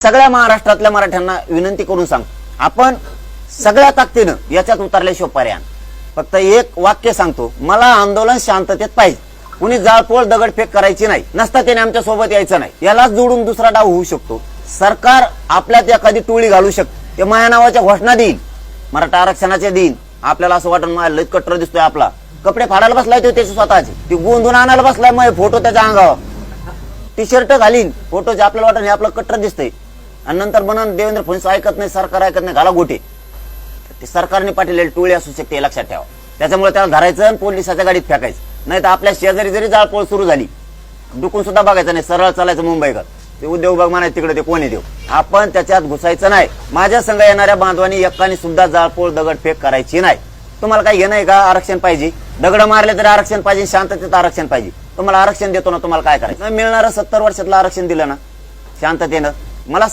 सगळ्या महाराष्ट्रातल्या मराठ्यांना विनंती करून सांगतो, आपण सगळ्या ताकदीनं याच्यात उतरल्याशिवाय पर्याय नाही. फक्त एक वाक्य सांगतो, मला आंदोलन शांततेत पाहिजे. कुणी जाळपोळ दगडफेक करायची नाही, नसता त्याने आमच्या सोबत यायचं नाही. यालाच जोडून दुसरा डाव होऊ शकतो. सरकार आपल्यात एखादी टोळी घालू शकते, ते माया नावाच्या घोषणा देईल, मराठा आरक्षणाचे देईल. आपल्याला असं वाटून मला लय कट्टर दिसतोय, आपला कपडे फाडायला बसलाय तो त्याचे स्वतःचे, ती गोंधून आणायला बसलाय, मग फोटो त्याच्या अंगावर टी शर्ट घालीन फोटोचे, आपल्याला वाटत हे आपलं कट्टर दिसतंय. आणि नंतर म्हणून देवेंद्र फडणवीस ऐकत नाही, सरकार ऐकत नाही, घाला गोटे. ते सरकारने पाठवलेली टोळी असू शकते, हे लक्षात ठेवा. त्याच्यामुळे त्याला धरायचं आणि पोलिसाच्या गाडीत फेकायचं. नाही तर आपल्या शेजारी जरी जाळपोळ सुरू झाली, डुकून सुद्धा बघायचं नाही, सरळ चालायचं मुंबईकर. ते उद्योग बघ म्हणायचं तिकडे, ते कोणी देऊ, आपण त्याच्यात घुसायचं नाही. माझ्या संघ येणाऱ्या बांधवांनी एकाने सुद्धा जाळपोळ दगडफेक करायची नाही. तुम्हाला काही घेणं आहे का? आरक्षण पाहिजे, दगड मारले तरी आरक्षण पाहिजे, शांततेत आरक्षण पाहिजे. तुम्हाला आरक्षण देतो ना, तुम्हाला काय करायचं? मिळणारं 70 वर्षातलं आरक्षण दिलं ना शांततेनं, मला